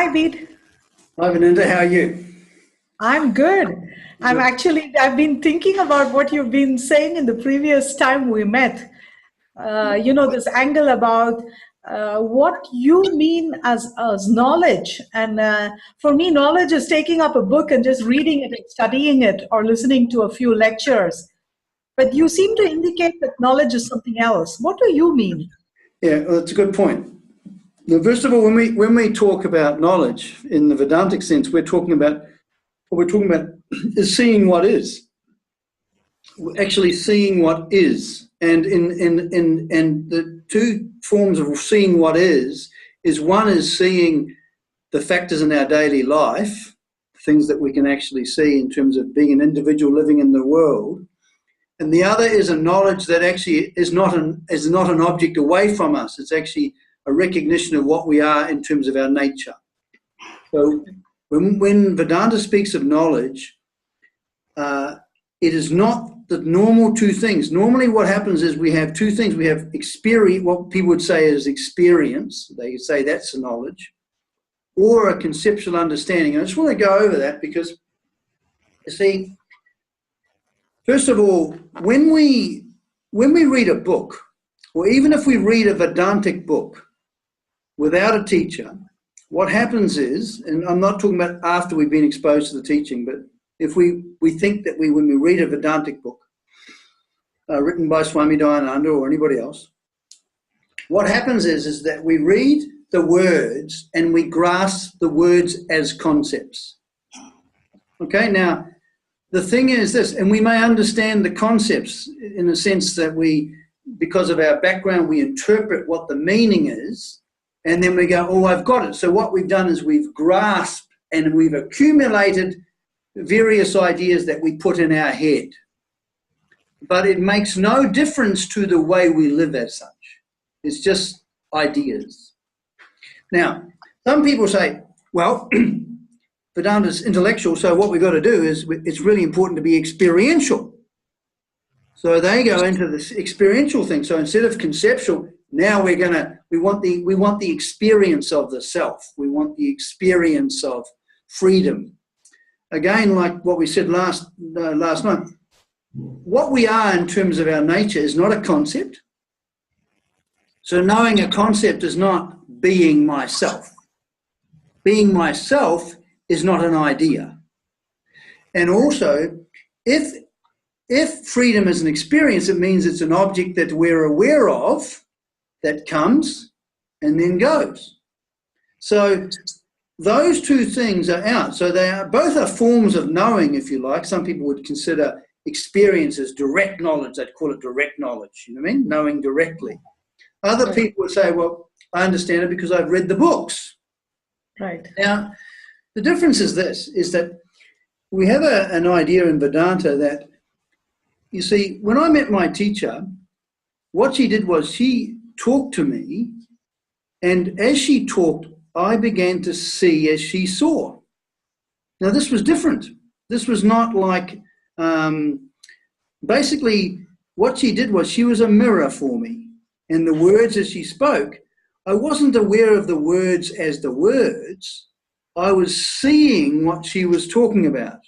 Hi, Bede. Hi, Vedanta. How are you? I'm good. I've been thinking about what you've been saying in the previous time we met. This angle about what you mean as knowledge. And for me, knowledge is taking up a book and just reading it and studying it or listening to a few lectures. But you seem to indicate that knowledge is something else. What do you mean? Yeah, well, that's a good point. Now, first of all, when we talk about knowledge in the Vedantic sense, what we're talking about is seeing what is. We're actually seeing what is. And in the two forms of seeing what is one is seeing the factors in our daily life, things that we can actually see in terms of being an individual living in the world. And the other is a knowledge that actually is not an object away from us. It's actually a recognition of what we are in terms of our nature. So when Vedanta speaks of knowledge, it is not the normal two things. Normally what happens is we have two things. We have experience, what people would say is experience. They say that's a knowledge, or a conceptual understanding. And I just want to go over that because, you see, first of all, when we read a book, or even if we read a Vedantic book without a teacher, what happens is, and I'm not talking about after we've been exposed to the teaching, but if we think that when we read a Vedantic book written by Swami Dayananda or anybody else, what happens is that we read the words and we grasp the words as concepts. Okay, now, the thing is this, and we may understand the concepts in the sense that because of our background, we interpret what the meaning is, and then we go, oh, I've got it. So what we've done is we've grasped and we've accumulated various ideas that we put in our head. But it makes no difference to the way we live as such. It's just ideas. Now, some people say, well, Vedanta's intellectual, so what we've got to do is it's really important to be experiential. So they go into this experiential thing. So instead of conceptual, now we want the experience of the self. We want the experience of freedom. Again, like what we said last night, what we are in terms of our nature is not a concept. So knowing a concept is not being myself. Being myself is not an idea. And also, if freedom is an experience, it means it's an object that we're aware of that comes and then goes. So those two things are out. So they are both are forms of knowing, if you like. Some people would consider experience as direct knowledge. They'd call it direct knowledge, you know what I mean? Knowing directly. Other people would say, well, I understand it because I've read the books. Right. Now, the difference is this, is that we have an idea in Vedanta that, you see, when I met my teacher, what she did was she talked to me, and as she talked, I began to see as she saw. Now, this was different. This was not like, basically, what she did was she was a mirror for me. And the words as she spoke, I wasn't aware of the words as the words. I was seeing what she was talking about.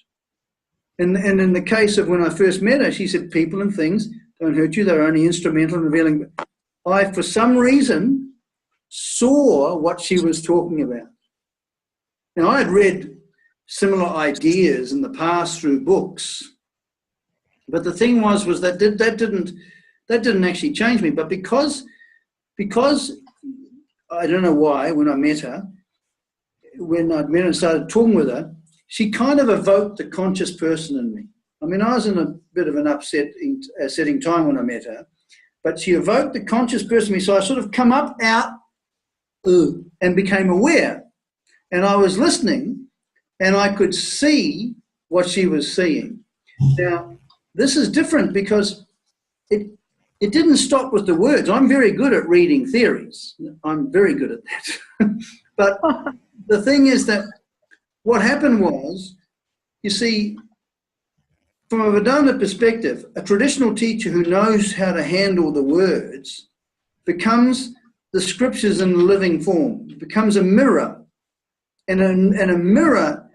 And in the case of when I first met her, she said, people and things don't hurt you. They're only instrumental in revealing. I, for some reason, saw what she was talking about. Now, I had read similar ideas in the past through books, but the thing was that didn't actually change me. But because I don't know why, when I met her, when I'd met her and started talking with her, she kind of evoked the conscious person in me. I mean, I was in a bit of an upsetting time when I met her, but she evoked the conscious person in me, so I sort of come up, out, and became aware. And I was listening, and I could see what she was seeing. Now, this is different because it didn't stop with the words. I'm very good at reading theories. I'm very good at that. But the thing is that what happened was, you see, from a Vedanta perspective, a traditional teacher who knows how to handle the words becomes the scriptures in living form. It becomes a mirror And a mirror,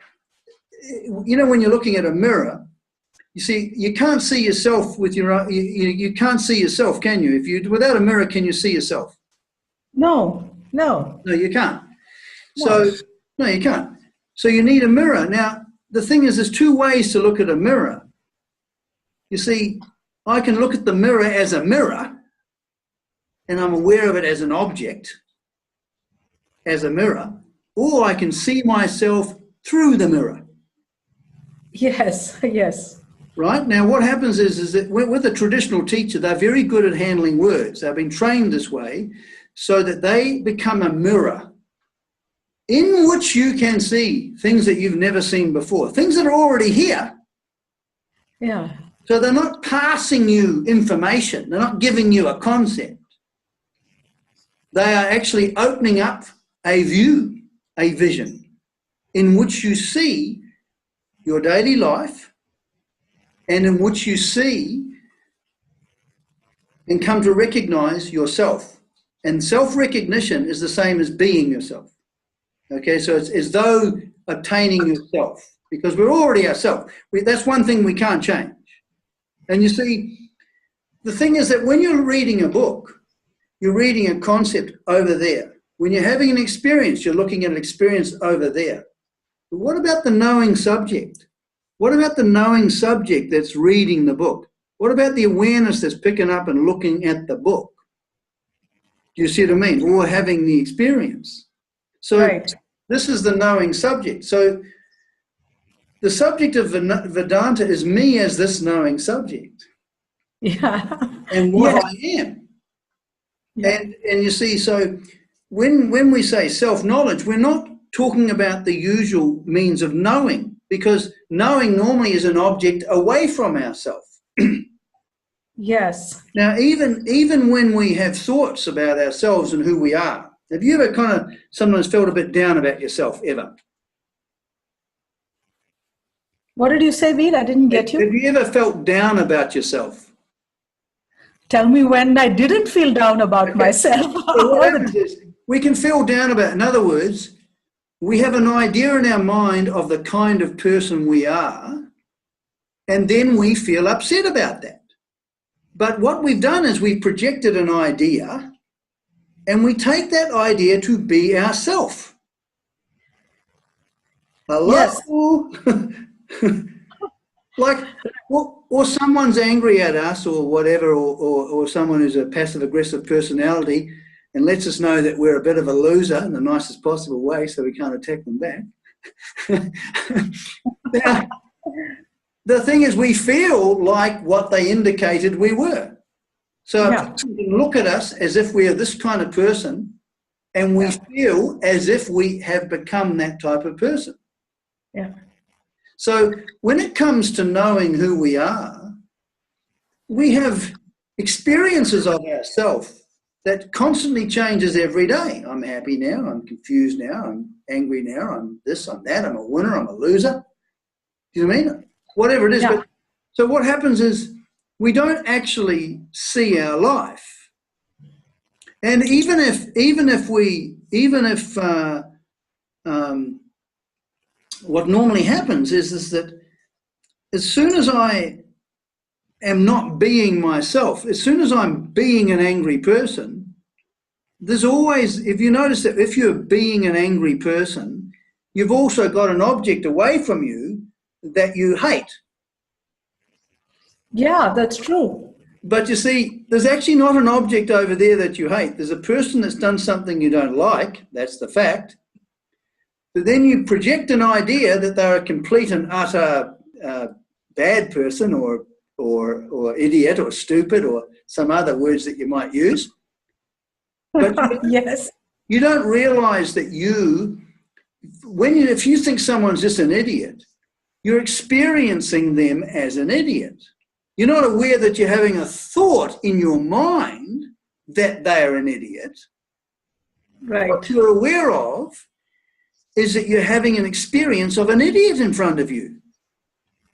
you know, when you're looking at a mirror, you see, you can't see yourself with your own, you can't see yourself, can you? Without a mirror, can you see yourself? No. No, you can't. No. So, no, you can't. So you need a mirror. Now, the thing is, there's two ways to look at a mirror. You see, I can look at the mirror as a mirror, and I'm aware of it as an object, as a mirror, or I can see myself through the mirror. Yes, yes. Right? Now, what happens is that with a traditional teacher, they're very good at handling words. They've been trained this way so that they become a mirror in which you can see things that you've never seen before, things that are already here. Yeah. So they're not passing you information. They're not giving you a concept. They are actually opening up a view, a vision, in which you see your daily life, and in which you see and come to recognize yourself. And self-recognition is the same as being yourself. Okay, so it's as though attaining yourself, because we're already ourselves. That's one thing we can't change. And you see, the thing is that when you're reading a book, you're reading a concept over there. When you're having an experience, you're looking at an experience over there. But what about the knowing subject? What about the knowing subject that's reading the book? What about the awareness that's picking up and looking at the book? Do you see what I mean? Or having the experience. So Right. This is the knowing subject. So the subject of Vedanta is me as this knowing subject. Yeah. And what Yes. I am. Yeah. And you see, so when we say self-knowledge, we're not talking about the usual means of knowing, because knowing normally is an object away from ourselves. Yes. Now, even when we have thoughts about ourselves and who we are, have you ever kind of sometimes felt a bit down about yourself, ever? What did you say, Veed? I didn't get you. Have you ever felt down about yourself? Tell me when I didn't feel down about myself. So what All the happens is we can feel down about, in other words, we have an idea in our mind of the kind of person we are, and then we feel upset about that. But what we've done is we've projected an idea, and we take that idea to be ourself. Hello? Yes. Like, or someone's angry at us or whatever, or someone who's a passive-aggressive personality and lets us know that we're a bit of a loser in the nicest possible way so we can't attack them back. Now, the thing is, we feel like what they indicated we were. So a person can look at us as if we are this kind of person, and we feel as if we have become that type of person. Yeah. So when it comes to knowing who we are, we have experiences of ourselves that constantly changes every day. I'm happy now, I'm confused now, I'm angry now, I'm this, I'm that, I'm a winner, I'm a loser. Do you know what I mean? Whatever it is. Yeah. But, so what happens is we don't actually see our life. And even if what normally happens is that as soon as I am not being myself, as soon as I'm being an angry person, there's always, if you notice that if you're being an angry person, you've also got an object away from you that you hate. Yeah, that's true. But you see, there's actually not an object over there that you hate. There's a person that's done something you don't like, that's the fact. But then you project an idea that they're a complete and utter bad person or idiot or stupid or some other words that you might use. But Yes. you don't realize that if you think someone's just an idiot, you're experiencing them as an idiot. You're not aware that you're having a thought in your mind that they're an idiot. Right. What you're aware of is that you're having an experience of an idiot in front of you.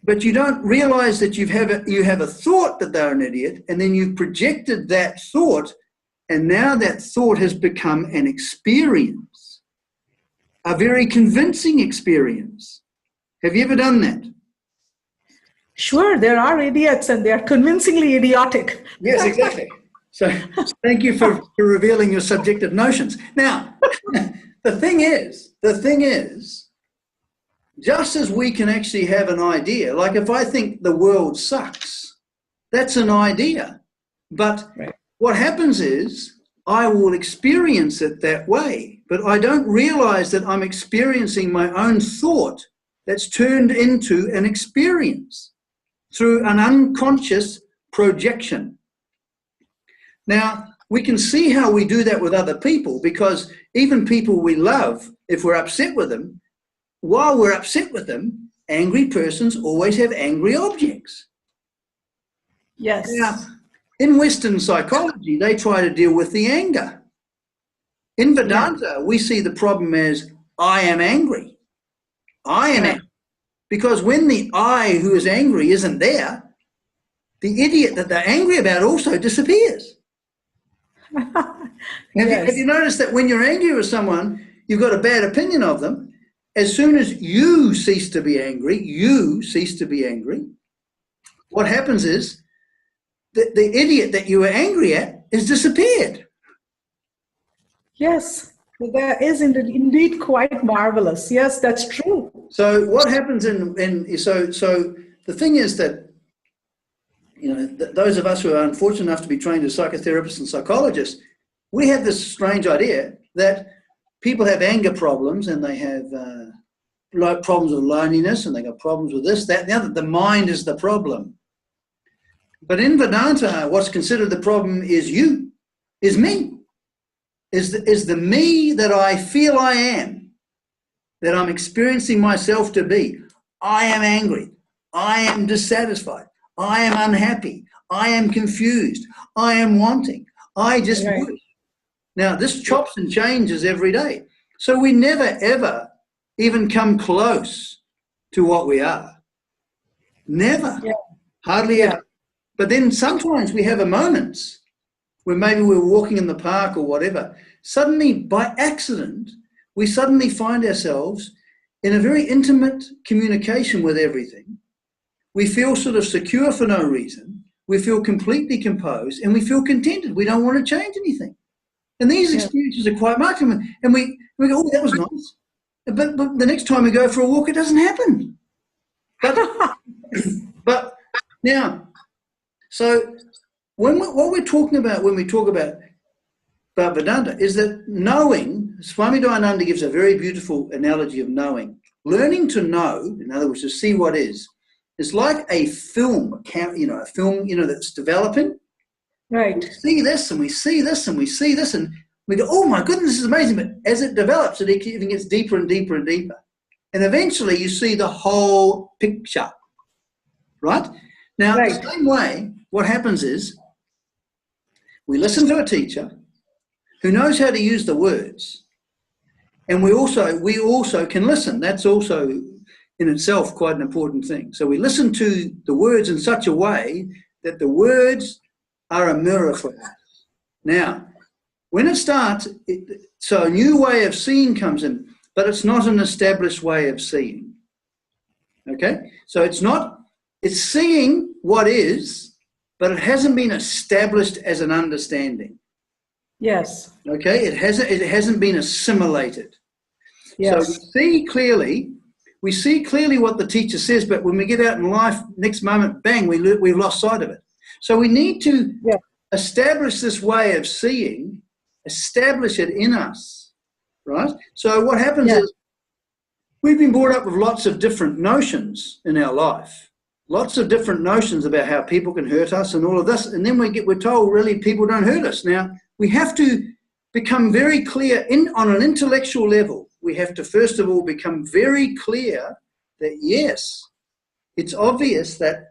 But you don't realize that you have a thought that they're an idiot, and then you've projected that thought, and now that thought has become an experience a very convincing experience. Have you ever done that? Sure, there are idiots and they're convincingly idiotic. Yes, exactly. So thank you for revealing your subjective notions. Now, the thing is, just as we can actually have an idea, like if I think the world sucks, that's an idea. But what happens is I will experience it that way, but I don't realize that I'm experiencing my own thought that's turned into an experience through an unconscious projection. Now, we can see how we do that with other people, because even people we love, if we're upset with them, while we're upset with them, angry persons always have angry objects. Yes. Now, in Western psychology, they try to deal with the anger. In Vedanta, we see the problem as, I am angry. I am angry. Because when the I who is angry isn't there, the idiot that they're angry about also disappears. Have you noticed that when you're angry with someone, you've got a bad opinion of them? As soon as you cease to be angry, what happens is that the idiot that you were angry at has disappeared. Yes, that is indeed quite marvelous. Yes, that's true. So what happens so the thing is that, those of us who are unfortunate enough to be trained as psychotherapists and psychologists, we have this strange idea that people have anger problems and they have problems with loneliness and they got problems with this, that, and the other. The mind is the problem. But in Vedanta, what's considered the problem is me. Is the me that I feel I am, that I'm experiencing myself to be. I am angry. I am dissatisfied. I am unhappy. I am confused. I am wanting. I just wish. Now, this chops and changes every day. So we never, ever even come close to what we are. Never. Yeah. Hardly ever. But then sometimes we have moments where maybe we're walking in the park or whatever. Suddenly, by accident, we suddenly find ourselves in a very intimate communication with everything. We feel sort of secure for no reason. We feel completely composed and we feel contented. We don't want to change anything. And these experiences are quite marked. And we go, oh, that was nice. But the next time we go for a walk, it doesn't happen. But now, so what we're talking about when we talk about Vedanta is that knowing, Swami Dayananda gives a very beautiful analogy of knowing. Learning to know, in other words, to see what is like a film, a film, that's developing. Right. We see this and we see this and we see this and we go, oh my goodness, this is amazing. But as it develops, it even gets deeper and deeper and deeper. And eventually you see the whole picture, right? Now, the same way, what happens is we listen to a teacher who knows how to use the words. And we also can listen. That's also in itself quite an important thing. So we listen to the words in such a way that the words are a mirror for us. Now, when it starts, so a new way of seeing comes in, but it's not an established way of seeing. Okay? So it's seeing what is, but it hasn't been established as an understanding. Yes. Okay? It hasn't been assimilated. Yes. So we see clearly what the teacher says, but when we get out in life, next moment, bang, we've lost sight of it. So we need to establish this way of seeing, establish it in us, right? So what happens is we've been brought up with lots of different notions in our life, lots of different notions about how people can hurt us and all of this, and then we're told really people don't hurt us. Now, we have to become very clear on an intellectual level. We have to first of all become very clear that yes, it's obvious that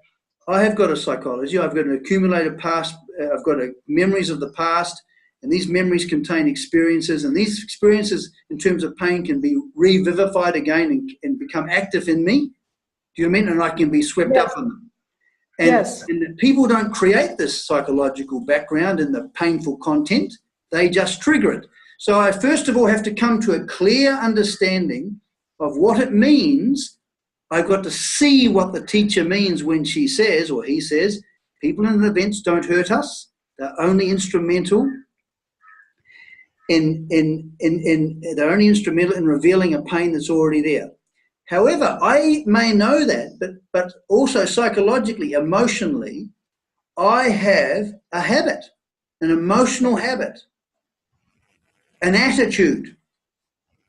I have got a psychology, I've got an accumulated past, I've got memories of the past, and these memories contain experiences, and these experiences in terms of pain can be revivified again and become active in me. Do you mean? And I can be swept up in them. And people don't create this psychological background in the painful content, they just trigger it. So I first of all have to come to a clear understanding of what it means. I've got to see what the teacher means when she says, or he says, people in events don't hurt us. They're only instrumental they're only instrumental in revealing a pain that's already there. However, I may know that, but also psychologically, emotionally, I have a habit, an emotional habit, an attitude,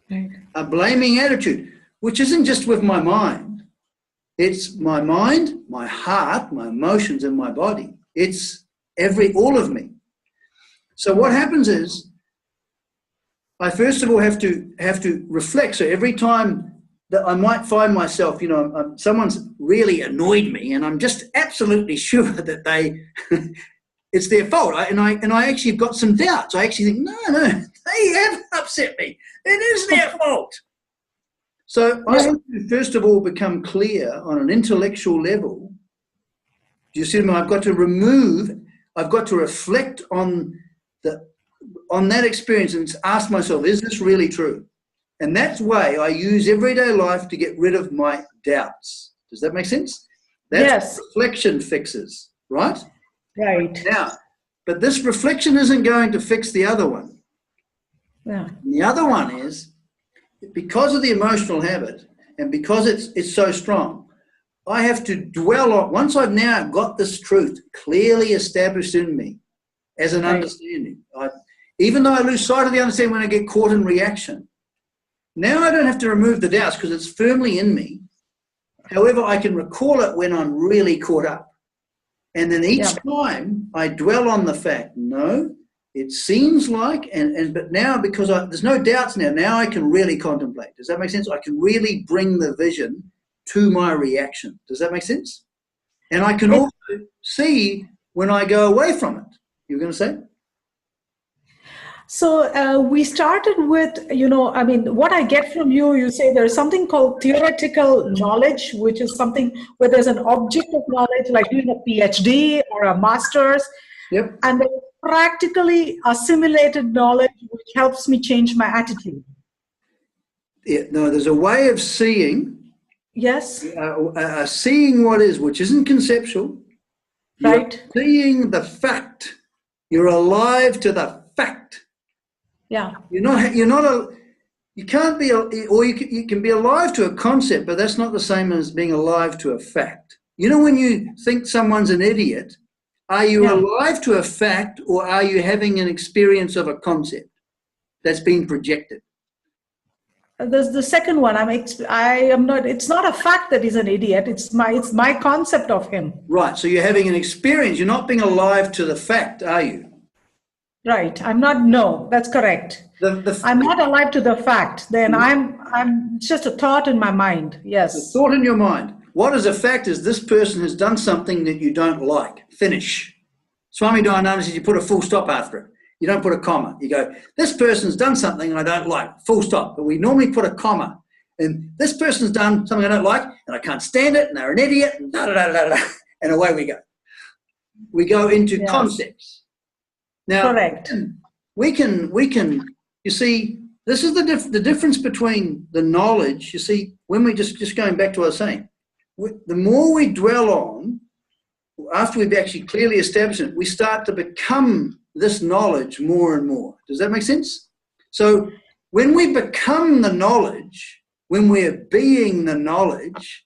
Right. a blaming attitude, which isn't just with my mind. It's my mind, my heart, my emotions, and my body. It's all of me. So what happens is, I first of all have to reflect. So every time that I might find myself, someone's really annoyed me, and I'm just absolutely sure that it's their fault. And I actually have got some doubts. I actually think, no, they have upset me. It is their fault. So I have to first of all become clear on an intellectual level. Do you see me? I've got to reflect on that experience and ask myself, is this really true? And that's why I use everyday life to get rid of my doubts. Does that make sense? That's what reflection fixes, right? Right. Now, but this reflection isn't going to fix the other one. Yeah. The other one is, because of the emotional habit and because it's so strong, I have to dwell on, once I've now got this truth clearly established in me as an understanding, even though I lose sight of the understanding when I get caught in reaction, now I don't have to remove the doubts because it's firmly in me. However, I can recall it when I'm really caught up. And then each time I dwell on the fact, no, it seems like, but now because there's no doubts now I can really contemplate. Does that make sense? I can really bring the vision to my reaction. Does that make sense? And I can also see when I go away from it. You were going to say? So we started with, what I get from you, you say there's something called theoretical knowledge, which is something where there's an object of knowledge, like doing a PhD or a master's. Yep. And there's practically assimilated knowledge, which helps me change my attitude. Yeah, no, there's a way of seeing. Yes. Seeing what is, which isn't conceptual. Right. You're seeing the fact. You're alive to the fact. Yeah. You can't be, or you can be alive to a concept, but that's not the same as being alive to a fact. You know, when you think someone's an idiot, are you alive to a fact, or are you having an experience of a concept that's being projected? There's the second one. I am not. It's not a fact that he's an idiot. It's my concept of him. Right. So you're having an experience. You're not being alive to the fact, are you? Right. I'm not. No, that's correct. I'm not alive to the fact. Then I'm just a thought in my mind. Yes. The thought in your mind. What is a fact is this person has done something that you don't like. Finish. Swami Dayananda says you put a full stop after it. You don't put a comma. You go, this person's done something I don't like. Full stop. But we normally put a comma. And this person's done something I don't like, and I can't stand it, and they're an idiot, and da-da-da-da-da, and away we go. We go into concepts. Now, correct. We can, you see, this is the difference between the knowledge, you see, when we just going back to what I was saying, the more we dwell on, after we've actually clearly established it, we start to become this knowledge more and more. Does that make sense? So when we become the knowledge, when we're being the knowledge,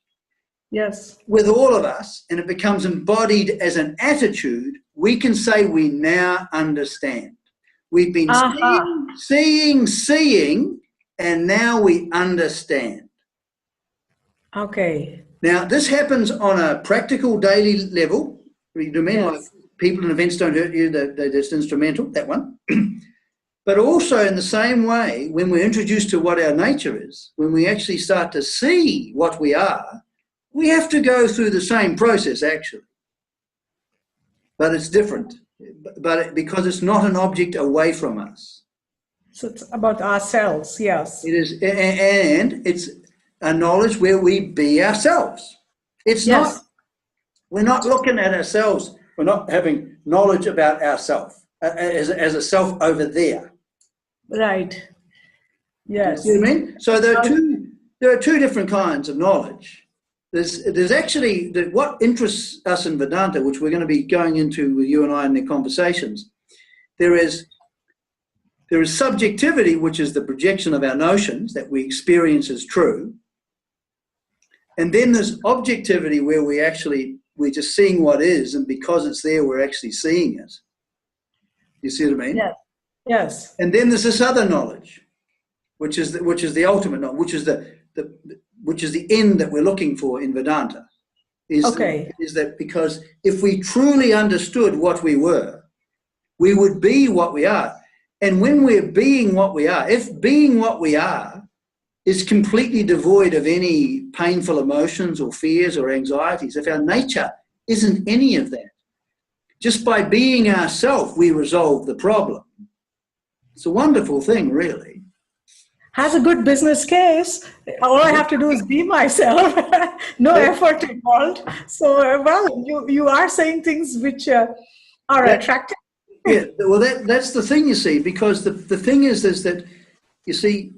yes, with all of us, and it becomes embodied as an attitude, we can say we now understand. We've been seeing, and now we understand. Okay. Now, this happens on a practical daily level. You know what I mean? Like people and events don't hurt you, they're just instrumental, that one. But also in the same way, when we're introduced to what our nature is, when we actually start to see what we are, we have to go through the same process, actually. But it's different, because it's not an object away from us. So it's about ourselves, yes. It is, and it's a knowledge where we be ourselves. It's not, we're not looking at ourselves, we're not having knowledge about ourselves as a self over there. Right. Do you see Yes. what I mean? So there are two different kinds of knowledge. There's actually what interests us in Vedanta, which we're going to be going into with you and I in the conversations. There is subjectivity, which is the projection of our notions that we experience as true. And then there's objectivity, where we're just seeing what is, and because it's there, we're actually seeing it. You see what I mean? Yes. Yes. And then there's this other knowledge, which is the ultimate knowledge, which is the end that we're looking for in Vedanta. Is that because if we truly understood what we were, we would be what we are. And when we're being what we are, if being what we are is completely devoid of any painful emotions or fears or anxieties, if our nature isn't any of that, just by being ourselves, we resolve the problem. It's a wonderful thing, really. Has a good business case. All I have to do is be myself. No effort involved. So, well, you are saying things which are attractive. Yeah, well, that's the thing, you see, because the thing is that, you see,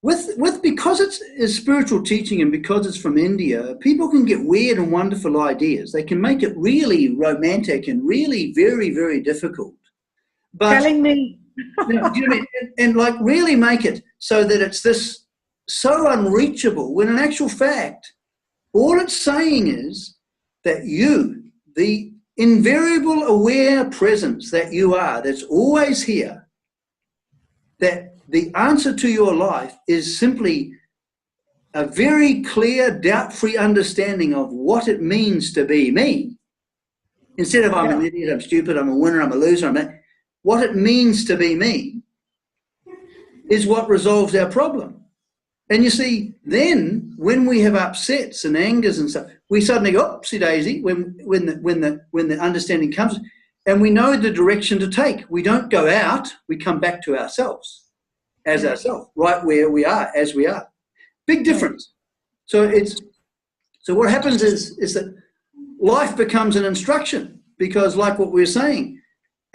because it's spiritual teaching and because it's from India, people can get weird and wonderful ideas. They can make it really romantic and really very, very difficult. But, telling me. do you know what I mean? And like really make it so that it's this so unreachable, when in actual fact, all it's saying is that you, the invariable aware presence that you are, that's always here, that the answer to your life is simply a very clear, doubt-free understanding of what it means to be me. Instead of I'm an idiot, I'm stupid, I'm a winner, I'm a loser, what it means to be me is what resolves our problem. And you see, then when we have upsets and angers and stuff, we suddenly go, oopsie daisy, when the understanding comes, and we know the direction to take. We don't go out, we come back to ourselves, as ourselves, right where we are, as we are. Big difference. So what happens is that life becomes an instruction, because like what we were saying,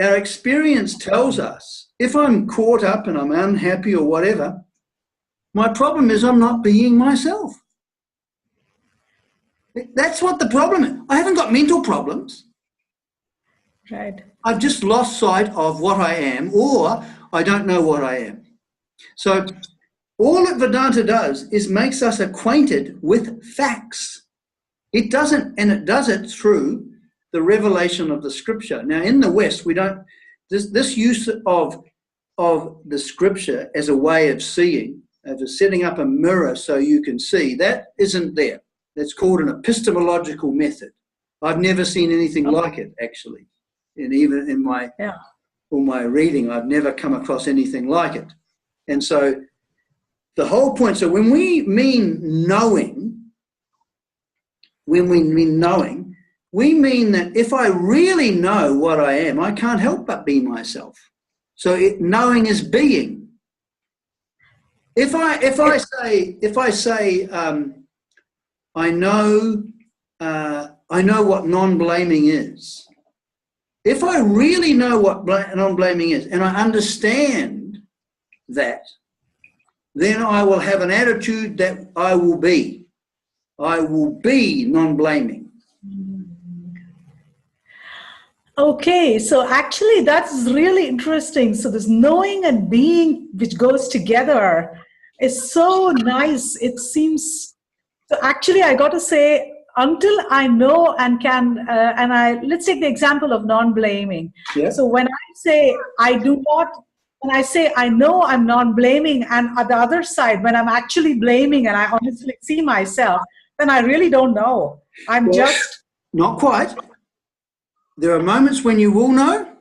our experience tells us, if I'm caught up and I'm unhappy or whatever, my problem is I'm not being myself. That's what the problem is. I haven't got mental problems. Right. I've just lost sight of what I am, or I don't know what I am. So all that Vedanta does is makes us acquainted with facts. It does it through the revelation of the scripture. Now, in the West, we don't, this use of the scripture as a way of seeing, as setting up a mirror so you can see, that isn't there. That's called an epistemological method. I've never seen anything like it, actually. And even in all my reading, I've never come across anything like it. And so the whole point, so when we mean knowing, we mean that if I really know what I am, I can't help but be myself. So knowing is being. If I say I know what non-blaming is. If I really know what non-blaming is, and I understand that, then I will have an attitude that I will be non-blaming. Okay, so actually that's really interesting. So this knowing and being, which goes together, is so nice. It seems, so actually I got to say, until I know and can, let's take the example of non-blaming. Yeah. So when I say when I say I know I'm non-blaming, and at the other side, when I'm actually blaming and I honestly see myself, then I really don't know. I'm just... Not quite. There are moments when you will know,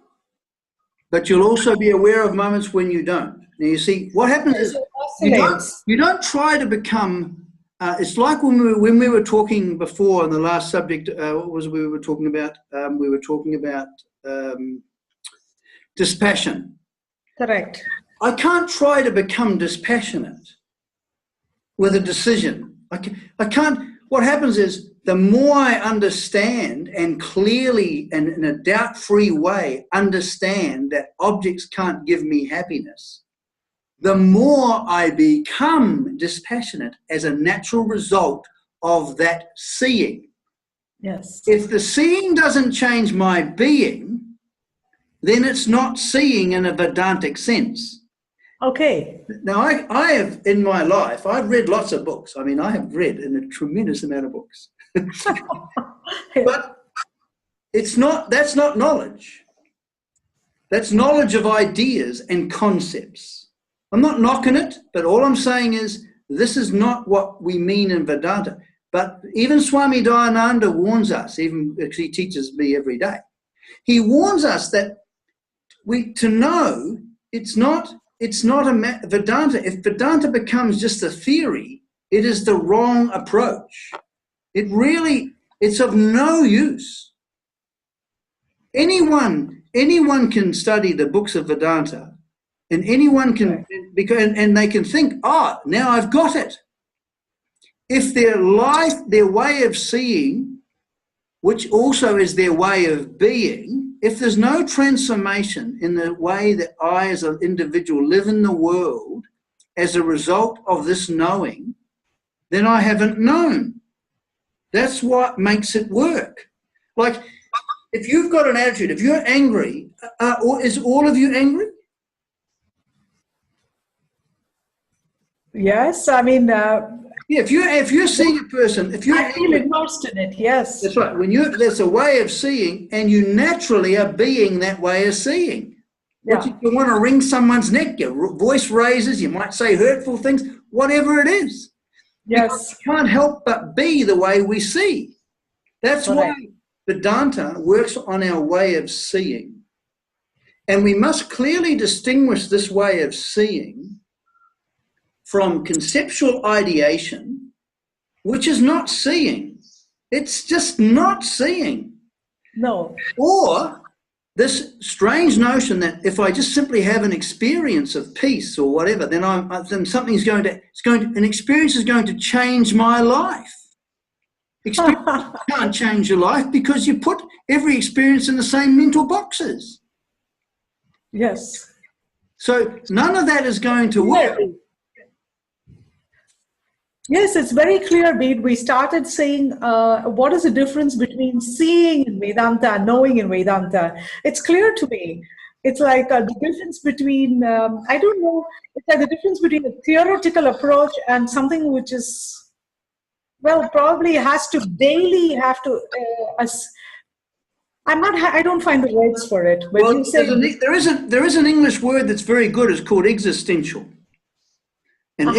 but you'll also be aware of moments when you don't. Now, you see, what happens is you don't try to become, it's like when we were talking before on the last subject, what was we were talking about? We were talking about dispassion. Correct. I can't try to become dispassionate with a decision. I can't. What happens is the more I understand and clearly and in a doubt-free way understand that objects can't give me happiness, the more I become dispassionate as a natural result of that seeing. Yes. If the seeing doesn't change my being, then it's not seeing in a Vedantic sense. Okay. Now, I have, in my life, I've read lots of books. I mean, I have read a tremendous amount of books. But that's not knowledge. That's knowledge of ideas and concepts. I'm not knocking it, but all I'm saying is this is not what we mean in Vedanta. But even Swami Dayananda warns us, even because he teaches me every day. He warns us that to know it's not a Vedanta. If Vedanta becomes just a theory, it is the wrong approach. It's of no use. Anyone can study the books of Vedanta, and anyone can, and they can think, now I've got it. If their way of seeing, which also is their way of being, if there's no transformation in the way that I as an individual live in the world as a result of this knowing, then I haven't known. That's what makes it work. Like, if you've got an attitude, if you're angry, is all of you angry? Yes, I mean, if you're seeing a person, if you're I feel immersed in it. Yes, that's right. There's a way of seeing, and you naturally are being that way of seeing. Yeah. You want to wring someone's neck, your voice raises, you might say hurtful things, whatever it is. Yes, because you can't help but be the way we see. That's why Vedanta works on our way of seeing. And we must clearly distinguish this way of seeing from conceptual ideation, which is not seeing. It's just not seeing. No. Or this strange notion that if I just simply have an experience of peace or whatever, then an experience is going to change my life. Experience can't change your life because you put every experience in the same mental boxes. Yes. So none of that is going to work. Yes, it's very clear, Bede. We started saying what is the difference between seeing in Vedanta and knowing in Vedanta. It's clear to me. It's like the difference between, I don't know, it's like the difference between a theoretical approach and something which is, well, probably has to daily have to, I don't find the words for it. But well, you say, there is an English word that's very good. It's called existential. And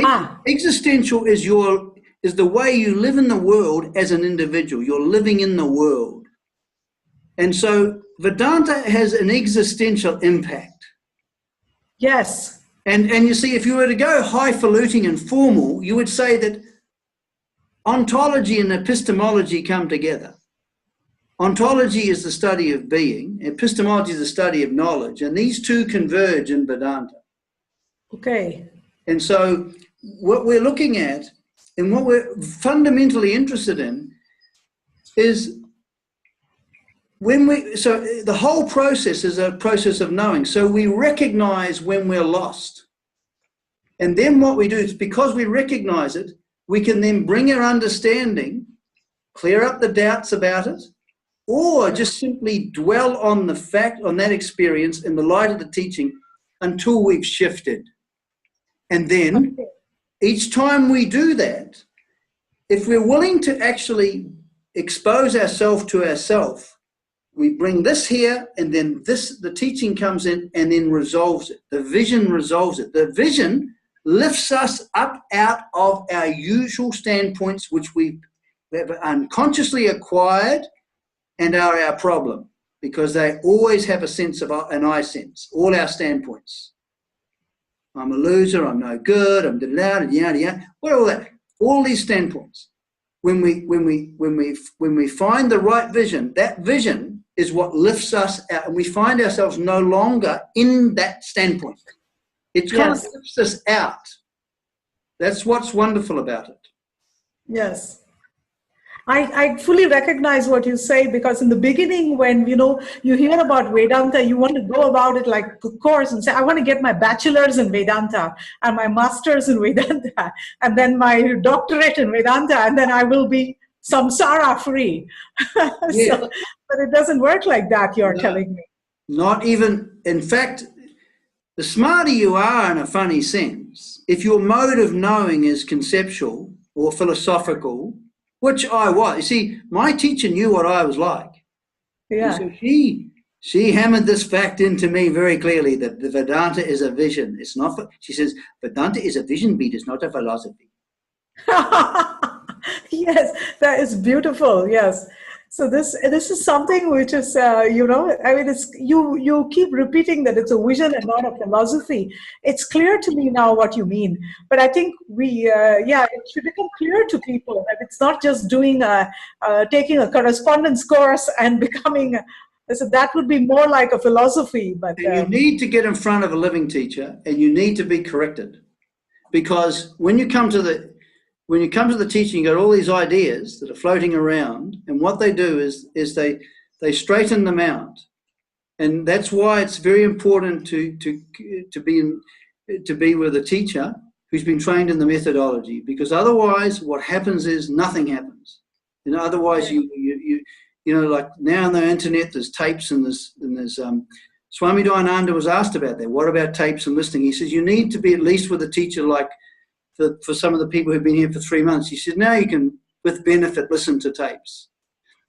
existential is the way you live in the world as an individual. You're living in the world. And so Vedanta has an existential impact. Yes. And you see, if you were to go highfalutin and formal, you would say that ontology and epistemology come together. Ontology is the study of being. Epistemology is the study of knowledge. And these two converge in Vedanta. Okay. And so what we're looking at and what we're fundamentally interested in is so the whole process is a process of knowing. So we recognize when we're lost. And then what we do is because we recognize it, we can then bring our understanding, clear up the doubts about it, or just simply dwell on that experience in the light of the teaching until we've shifted. And then each time we do that, if we're willing to actually expose ourselves to ourselves, we bring this here, and then the teaching comes in and then resolves it. The vision resolves it. The vision lifts us up out of our usual standpoints, which we have unconsciously acquired and are our problem, because they always have a sense of an I sense, all our standpoints. I'm a loser, I'm no good, I'm yada, what all that? All these standpoints. When we find the right vision, that vision is what lifts us out, and we find ourselves no longer in that standpoint. It kind of lifts us out. That's what's wonderful about it. Yes. I fully recognize what you say, because in the beginning, when you hear about Vedanta, you want to go about it like a course and say, I want to get my bachelor's in Vedanta and my master's in Vedanta and then my doctorate in Vedanta, and then I will be samsara free. Yeah. But it doesn't work like that, you're No, telling me. not even, in fact, the smarter you are in a funny sense, if your mode of knowing is conceptual or philosophical, which I was. You see, my teacher knew what I was like. And Yeah. so she hammered this fact into me very clearly, that the Vedanta is a vision. It's not, she says, Vedanta is a vision, Bede, it's not a philosophy. Yes, that is beautiful. Yes. So this is something which is I mean, it's you keep repeating that it's a vision and not a philosophy. It's clear to me now what you mean, but I think it should become clear to people that it's not just doing taking a correspondence course and becoming. So that would be more like a philosophy, but And you need to get in front of a living teacher, and you need to be corrected, because when you come to the teaching, you got all these ideas that are floating around, and what they do is they straighten them out, and that's why it's very important to be with a teacher who's been trained in the methodology, because otherwise, what happens is nothing happens. Otherwise like now on the internet, there's tapes and there's Swami Dayananda was asked about that. What about tapes and listening? He says you need to be at least with a teacher like. For some of the people who've been here for 3 months, he said, now you can, with benefit, listen to tapes.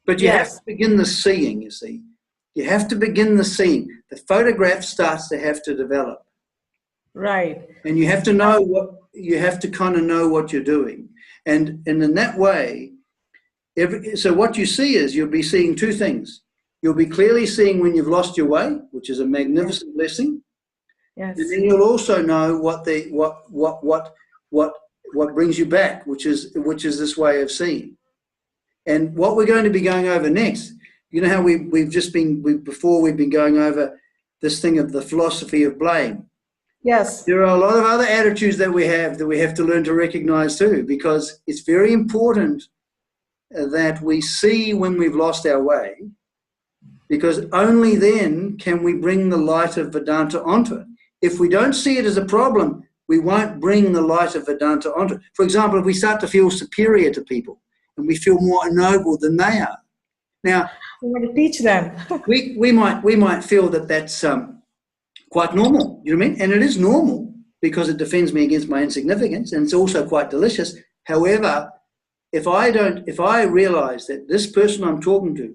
But you have to begin the seeing, you see. You have to begin the seeing. The photograph starts to have to develop. Right. And you have to know kind of know what you're doing. And in that way, so what you see is you'll be seeing two things. You'll be clearly seeing when you've lost your way, which is a magnificent blessing. Yes. And then you'll also know what brings you back, which is this way of seeing. And what we're going to be going over next, how we've been going over this thing of the philosophy of blame. Yes. There are a lot of other attitudes that we have to learn to recognize too, because it's very important that we see when we've lost our way, because only then can we bring the light of Vedanta onto it. If we don't see it as a problem, we won't bring the light of Vedanta onto it. For example, if we start to feel superior to people and we feel more ennobled than they are. Now, we want to teach them. we might feel that that's quite normal, you know what I mean? And it is normal because it defends me against my insignificance, and it's also quite delicious. However, if I realize that this person I'm talking to,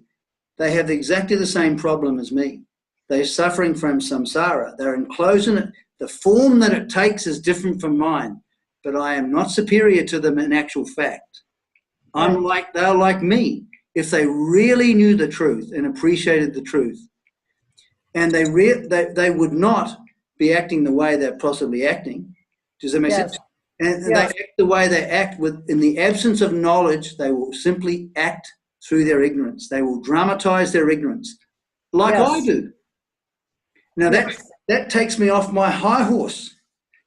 they have exactly the same problem as me. They're suffering from samsara. They're enclosed in it. The form that it takes is different from mine, but I am not superior to them in actual fact. They're like me. If they really knew the truth and appreciated the truth, and they would not be acting the way they're possibly acting. Does that make sense? And they act the way they act in the absence of knowledge. They will simply act through their ignorance. They will dramatize their ignorance, like I do. Now that takes me off my high horse.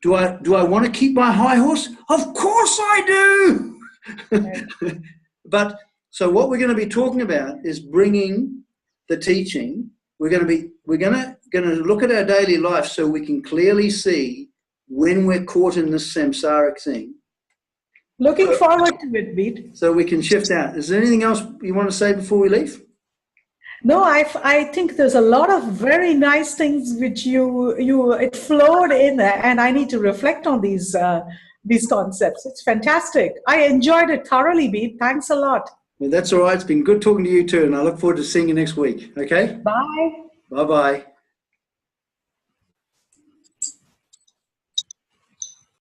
Do I want to keep my high horse? Of course I do. Right. But so what we're going to be talking about is bringing the teaching. We're going to look at our daily life so we can clearly see when we're caught in this samsaric thing. Looking forward to it, Bede. So we can shift out. Is there anything else you want to say before we leave? No, I think there's a lot of very nice things which it flowed in there, and I need to reflect on these concepts. It's fantastic. I enjoyed it thoroughly, Bede. Thanks a lot. Well, that's all right. It's been good talking to you too, and I look forward to seeing you next week. Okay? Bye. Bye-bye.